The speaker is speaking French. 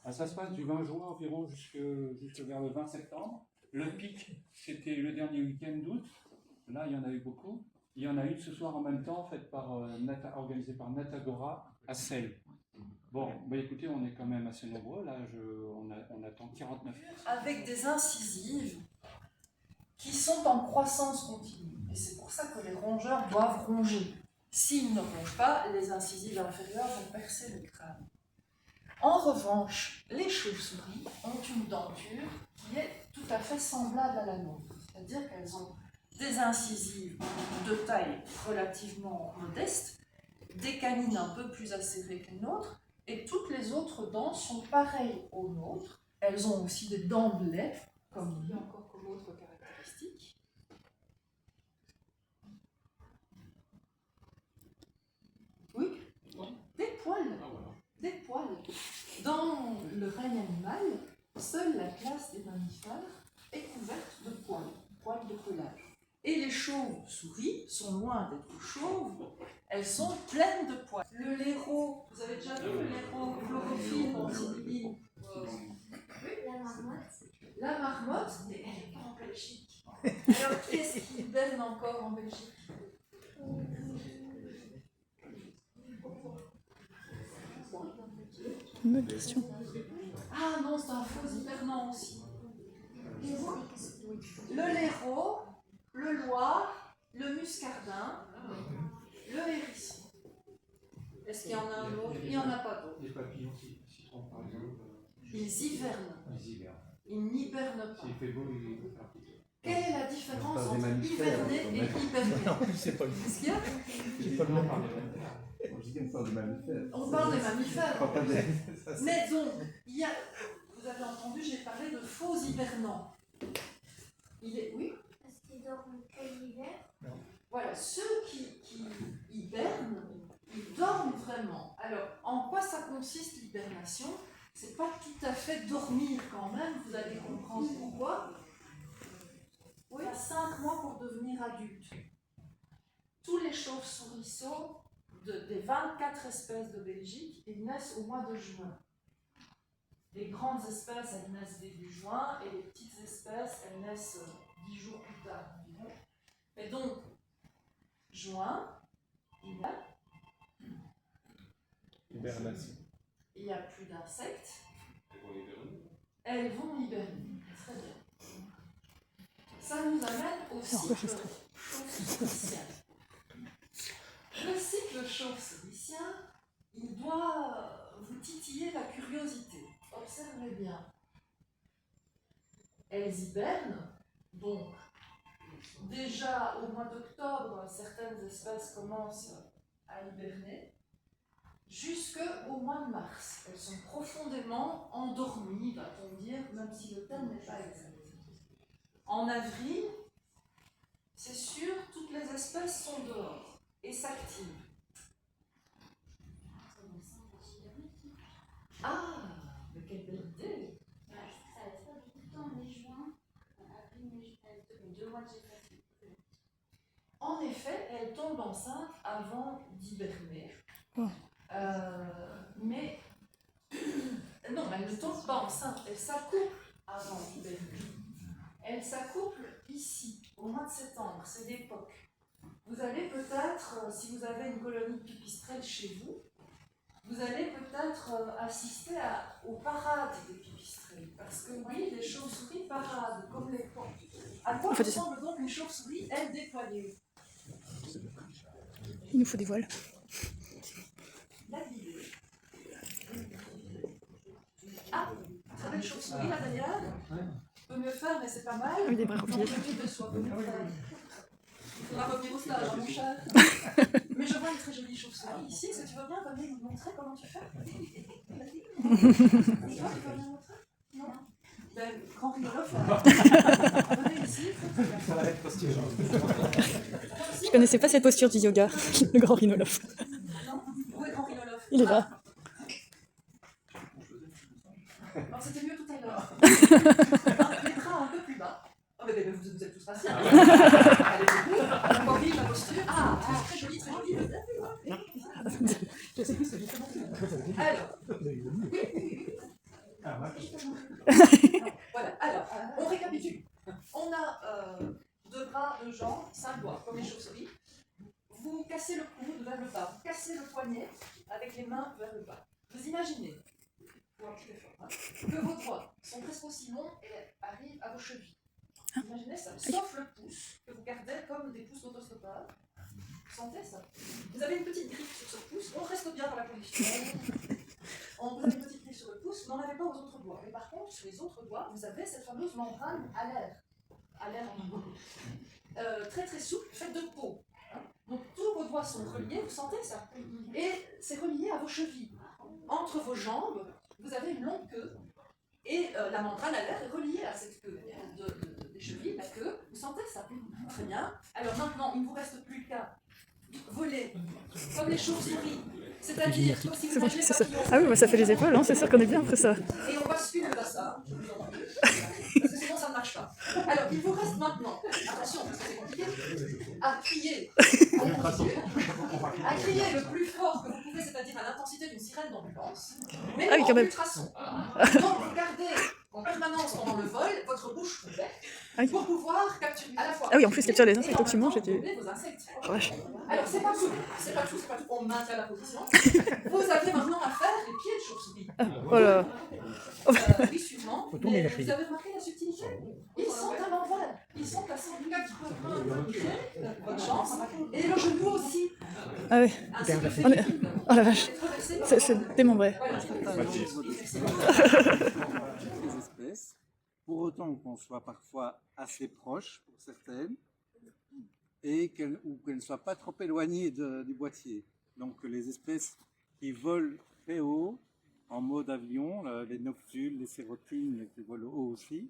Ça se passe du 20 juin environ jusque vers le 20 septembre. Le pic, c'était le dernier week-end d'août. Là, il y en a eu beaucoup. Il y en a une ce soir en même temps, organisée par Natagora à Celles. Bon, bah écoutez, on est quand même assez nombreux. Là, on attend 49. Avec des incisives qui sont en croissance continue. Et c'est pour ça que les rongeurs doivent ronger. S'ils ne rongent pas, les incisives inférieures vont percer le crâne. En revanche, les chauves-souris ont une denture qui est tout à fait semblable à la nôtre. C'est-à-dire qu'elles ont des incisives de taille relativement modeste, des canines un peu plus acérées que les nôtres, et toutes les autres dents sont pareilles aux nôtres. Elles ont aussi des dents de lait, comme il y a encore comme autre caractéristique. Oui, des poils. Des poils. Dans le règne animal, seule la classe des mammifères est couverte de poils, poils de pelage. Et les chauves-souris sont loin d'être chauves, elles sont pleines de poils. Le laireau, vous avez déjà vu le laireau chlorophylle en Sibérie? La marmotte. La marmotte, mais elle n'est pas en Belgique. Alors, qu'est-ce qui hiberne encore en Belgique? Une bonne question. Ah non, c'est un faux hibernant aussi. Le laireau, le loir, le muscardin, le hérisson. Est-ce qu'il y en a un autre? Il n'y en a pas d'autre. Les papillons citron, par exemple. Ils hivernent. Ils hivernent. Ils n'hibernent pas. S'il fait beau, il faut faire plutôt. Quelle est la différence Pas des entre mammifères, hiverner quand et même. hiberner? Non, c'est pas le Qu'est-ce qu'il y a? C'est pas le même. Je dis qu'on parle des mammifères. On parle des mammifères. Pas des... Mais donc, il y a, vous avez entendu, j'ai parlé de faux hibernants. Oui. Parce qu'ils dorment que l'hiver. Voilà, ceux qui hibernent, ils dorment vraiment. Alors, en quoi ça consiste l'hibernation? C'est pas tout à fait dormir quand même, vous allez comprendre pourquoi. Oui, il y a 5 mois pour devenir adulte. Tous les chauves-souriceaux des 24 espèces de Belgique, ils naissent au mois de juin. Les grandes espèces, elles naissent début juin, et les petites espèces, elles naissent 10 jours plus tard environ. Et donc, juin, il n'y a plus d'insectes. Elles vont hiberner. Très bien. Ça nous amène au cycle chauve-souricien. Le cycle chauve-souricien, il doit vous titiller la curiosité. Observez bien. Elles hibernent, donc déjà au mois d'octobre, certaines espèces commencent à hiberner, jusqu'au mois de mars. Elles sont profondément endormies, va-t-on dire, même si le thème n'est pas exact. En avril, c'est sûr, toutes les espèces sont dehors et s'activent. Ah, mais quelle belle idée! Ça laisse pas beaucoup de temps, mai, juin, avril, mai, juin, 2 mois de gestation. En effet, elle tombe enceinte avant d'hiberner. Mais non, elle ne tombe pas enceinte, elle s'accouple avant d'hiberner. Elle s'accouple ici, au mois de septembre, c'est l'époque. Vous allez peut-être, si vous avez une colonie de pipistrelles chez vous, vous allez peut-être assister aux parades des pipistrelles. Parce que oui, les chauves-souris paradent, comme les porcs. À quoi ressemble donc une chauve-souris, elle déployée? Il nous faut des voiles. La guidée. Ah, vous savez, une chauve-souris là d'ailleurs? Peut mieux faire, mais c'est pas mal. Oui, des bras repliés. De soi, peut mieux faire. Il faudra revenir au stage, hein, mon cher. Mais je vois une très jolie chauve-souris ici. Est-ce que tu veux bien venir nous montrer comment tu fais? Tu veux bien montrer? Non. Ben, grand rhinolophe, venez ici. Je connaissais pas cette posture du yoga, le grand rhinolophe. Non, où est grand rhinolophe? Il est là. Non, c'était mieux tout à l'heure. Les bras un peu plus bas. Oh, mais vous êtes tous assis. Allez, debout. La corville, la posture. Ah, très jolie, très jolie. Je sais plus ce que j'ai. Alors, Voilà, alors, on récapitule. On a 2 bras, 2 jambes, 5 doigts, comme les chauves-souris. Vous cassez le coude vers le bas, vous cassez le poignet avec les mains vers le bas. Vous imaginez, pour un petit effort, que vos doigts sont presque aussi longs et arrivent à vos chevilles. Imaginez ça, sauf le pouce, que vous gardez comme des pouces d'autostoppage. Vous sentez ça? Vous avez une petite griffe sur ce pouce, on reste bien dans la position. Vous avez une petite griffe sur le pouce, vous n'en avez pas aux autres doigts. Mais par contre, sur les autres doigts, vous avez cette fameuse membrane alaire. Alaire en anglais. Très très souple, faite de peau. Donc tous vos doigts sont reliés, vous sentez ça? Et c'est relié à vos chevilles. Entre vos jambes, vous avez une longue queue. Et la membrane alaire est reliée à cette queue des chevilles, la queue. Vous sentez ça? Très bien. Alors maintenant, il ne vous reste plus qu'à voler comme les chauves-souris. C'est-à-dire, comme si vous C'est bon, aviez c'est ça. papillon. Ah oui, bah, ça fait les épaules, hein, c'est sûr qu'on est bien après ça. Et on bascule vers ça, je vous en prie, parce que sinon ça ne marche pas. Alors, il vous reste maintenant, attention, parce que c'est compliqué, à crier le plus fort que vous pouvez, c'est-à-dire à l'intensité d'une sirène d'ambulance, mais Ah oui, quand en même. ultrason. Donc, vous gardez en permanence pendant le vol votre bouche ouverte Ah oui. pour pouvoir capturer à la fois. Ah oui, en plus, capturer les insectes, et en donc tu même manges temps, et tu- doubler vos insectes. Oh, vache. Alors, c'est pas tout, on maintient la position. Vous avez maintenant à faire les pieds de chauve-souris. Oh là. Oui, suivant. Faut tourner Mais la vous fille. avez remarqué la subtilité? Ils sont à l'envers. Ils sont placés en 4 pieds, votre chance, et le genou aussi. Ah oui. Ainsi que le On est- féminin. Oh la vache. Et traversé par C'est démembré. Voilà. Les espèces, pour autant qu'on soit parfois assez proche pour certaines, et ou qu'elles ne soient pas trop éloignées du boîtier. Donc les espèces qui volent très haut, en mode avion, les noctules, les sérotynes qui volent haut aussi,